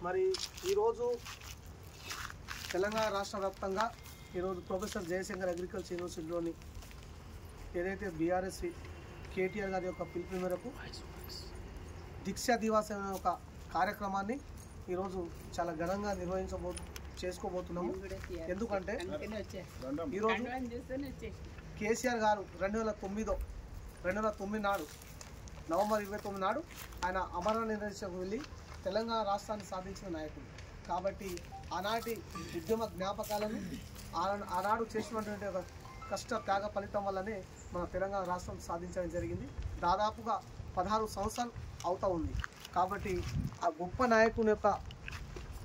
మరి ఈరోజు తెలంగాణ రాష్ట్ర వ్యాప్తంగా ఈరోజు ప్రొఫెసర్ జయశంకర్ అగ్రికల్చర్ యూనివర్సిటీలోని ఏదైతే బీఆర్ఎస్ కేటీఆర్ గారి యొక్క పిలుపు మేరకు దీక్షా దివాస్ అనే ఒక కార్యక్రమాన్ని ఈరోజు చాలా ఘనంగా చేసుకోబోతున్నాము. ఎందుకంటే ఈరోజు కేసీఆర్ గారు 2009 నాడు నవంబర్ 29 నాడు ఆయన అమరణ నిర్దేశకు వెళ్ళి తెలంగాణ రాష్ట్రాన్ని సాధించిన నాయకుడు కాబట్టి ఆనాటి ఉద్యమ జ్ఞాపకాలను ఆనాడు చేసినటువంటి ఒక కష్ట త్యాగ ఫలితం వల్లనే మన తెలంగాణ రాష్ట్రం సాధించడం జరిగింది. దాదాపుగా 16 సంవత్సరాలు అవుతూ ఉంది. కాబట్టి ఆ గొప్ప నాయకుని యొక్క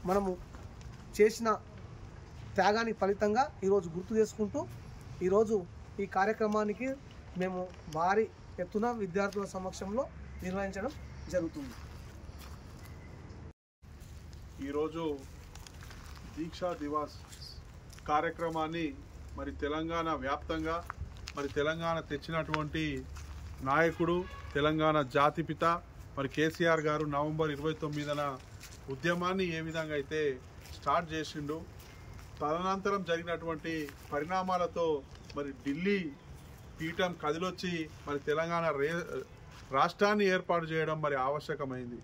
మనము చేసిన త్యాగానికి ఫలితంగా ఈరోజు గుర్తు చేసుకుంటూ ఈరోజు ఈ కార్యక్రమానికి మేము భారీ ఎత్తున విద్యార్థుల సమక్షంలో నిర్వహించడం జరుగుతుంది. ఈరోజు దీక్షా దివాస్ కార్యక్రమాన్ని మరి తెలంగాణ వ్యాప్తంగా మరి తెలంగాణ తెచ్చినటువంటి నాయకుడు తెలంగాణ జాతిపిత మరి కేసీఆర్ గారు నవంబర్ 29న ఉద్యమాన్ని ఏ విధంగా అయితే స్టార్ట్ చేసిండు, తదనంతరం జరిగినటువంటి పరిణామాలతో మరి ఢిల్లీ పీఠం కదిలొచ్చి మరి తెలంగాణ రాష్ట్రాన్ని ఏర్పాటు చేయడం మరి ఆవశ్యకమైంది.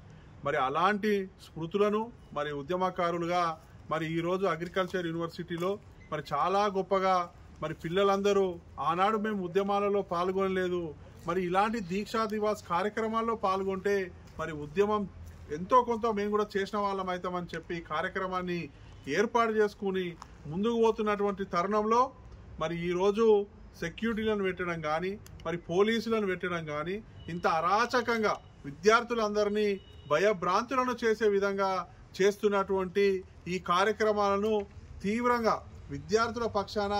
మరి అలాంటి స్మృతులను మరి ఉద్యమకారులుగా మరి ఈరోజు అగ్రికల్చర్ యూనివర్సిటీలో మరి చాలా గొప్పగా మరి పిల్లలందరూ ఆనాడు మేము ఉద్యమాలలో పాల్గొనలేదు, మరి ఇలాంటి దీక్షా దివాస్ కార్యక్రమాల్లో పాల్గొంటే మరి ఉద్యమం ఎంతో కొంత మేము కూడా చేసిన వాళ్ళం అవుతామని చెప్పి కార్యక్రమాన్ని ఏర్పాటు చేసుకుని ముందుకు పోతున్నటువంటి తరుణంలో మరి ఈరోజు సెక్యూరిటీలను పెట్టడం కానీ మరి పోలీసులను పెట్టడం కానీ ఇంత అరాచకంగా విద్యార్థులందరినీ భయభ్రాంతులను చేసే విధంగా చేస్తున్నటువంటి ఈ కార్యక్రమాలను తీవ్రంగా విద్యార్థుల పక్షాన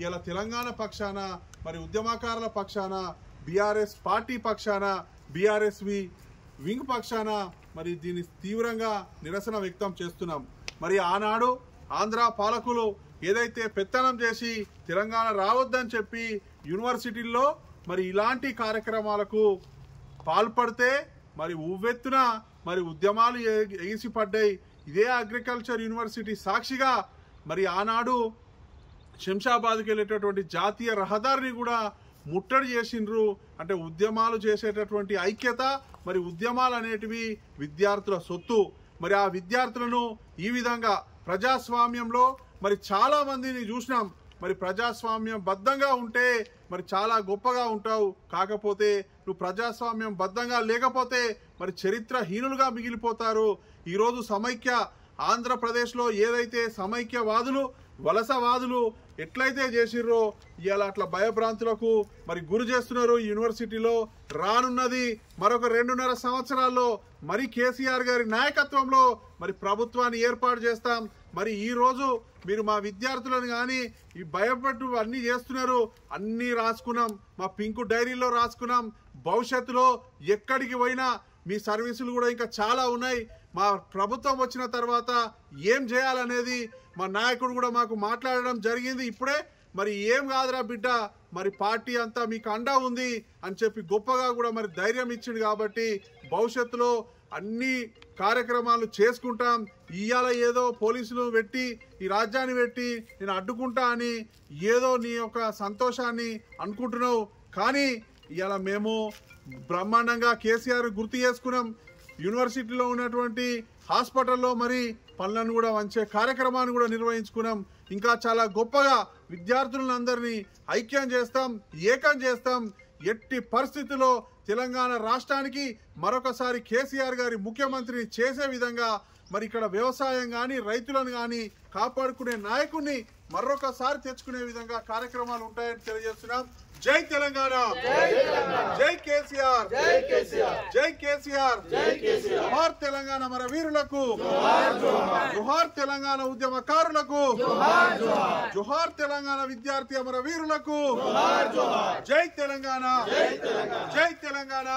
ఇలా తెలంగాణ పక్షాన మరి ఉద్యమకారుల పక్షాన బీఆర్ఎస్ పార్టీ పక్షాన బీఆర్ఎస్వి వింగ్ పక్షాన మరి దీన్ని తీవ్రంగా నిరసన వ్యక్తం చేస్తున్నాం. మరి ఆనాడు ఆంధ్ర పాలకులు ఏదైతే పెత్తనం చేసి తెలంగాణ రావద్దని చెప్పి యూనివర్సిటీల్లో మరి ఇలాంటి కార్యక్రమాలకు పాల్పడితే మరి ఉవ్వెత్తున మరి ఉద్యమాలు ఎగిసిపడ్డాయి. ఇదే అగ్రికల్చర్ యూనివర్సిటీ సాక్షిగా మరి ఆనాడు శంషాబాద్కి వెళ్ళేటటువంటి జాతీయ రహదారిని కూడా ముట్టడి చేసిండ్రు. అంటే ఉద్యమాలు చేసేటటువంటి ఐక్యత మరి ఉద్యమాలు అనేటివి విద్యార్థుల సొత్తు. మరి ఆ విద్యార్థులను ఈ విధంగా ప్రజాస్వామ్యంలో మరి చాలా మందిని చూసినాం. మరి ప్రజాస్వామ్యం బద్ధంగా ఉంటే మరి చాలా గొప్పగా ఉంటావు, కాకపోతే నువ్వు ప్రజాస్వామ్యం బద్ధంగా లేకపోతే మరి చరిత్రహీనులుగా మిగిలిపోతారు. ఈరోజు సమైక్య ఆంధ్రప్రదేశ్లో ఏదైతే సమైక్యవాదులు వలసవాదులు ఎట్లయితే చేసిర్రో ఇలా అట్లా భయభ్రాంతులకు మరి గురి చేస్తున్నారు. యూనివర్సిటీలో రానున్నది మరొక 2.5 సంవత్సరాల్లో మరి కేసీఆర్ గారి నాయకత్వంలో మరి ప్రభుత్వాన్ని ఏర్పాటు చేస్తాం. మరి ఈ రోజు మీరు మా విద్యార్థులను కానీ ఈ భయపట్టు అన్నీ చేస్తున్నారు, అన్నీ రాసుకున్నాం, మా పింకు డైరీలో రాసుకున్నాం. భవిష్యత్తులో ఎక్కడికి పోయినా మీ సర్వీసులు కూడా ఇంకా చాలా ఉన్నాయి. మా ప్రభుత్వం వచ్చిన తర్వాత ఏం చేయాలనేది మా నాయకుడు కూడా మాకు మాట్లాడడం జరిగింది ఇప్పుడే. మరి ఏం కాదురా బిడ్డ, మరి పార్టీ అంతా మీకు అండా ఉంది అని చెప్పి గొప్పగా కూడా మరి ధైర్యం ఇచ్చింది. కాబట్టి భవిష్యత్తులో అన్ని కార్యక్రమాలు చేసుకుంటాం. ఇవాళ ఏదో పోలీసులు పెట్టి ఈ రాజ్యాన్ని పెట్టి నేను అడ్డుకుంటా అని ఏదో నీ యొక్క సంతోషాన్ని అనుకుంటున్నావు, కానీ ఇవాళ మేము బ్రహ్మాండంగా కేసీఆర్ గుర్తు చేసుకున్నాం. యూనివర్సిటీలో ఉన్నటువంటి హాస్పిటల్లో మరి పనులను కూడా వంచే కార్యక్రమాన్ని కూడా నిర్వహించుకున్నాం. ఇంకా చాలా గొప్పగా విద్యార్థులందరినీ ఐక్యం చేస్తాం, ఏకం చేస్తాం. ఎట్టి పరిస్థితుల్లో తెలంగాణ రాష్ట్రానికి మరొకసారి కేసీఆర్ గారి ముఖ్యమంత్రిని చేసే విధంగా మరి ఇక్కడ వ్యవసాయం కానీ రైతులను కానీ కాపాడుకునే నాయకుడిని మరొకసారి తెచ్చుకునే విధంగా కార్యక్రమాలు ఉంటాయని తెలియజేస్తున్నాం. జై తెలంగాణ, జై కేసీఆర్, జై కేసీఆర్, జోహార్ తెలంగాణ మన వీరులకు, జోహార్ తెలంగాణ ఉద్యమకారులకు, జోహార్ తెలంగాణ విద్యార్థి అమర వీరులకు, జై తెలంగాణ, జై తెలంగాణ.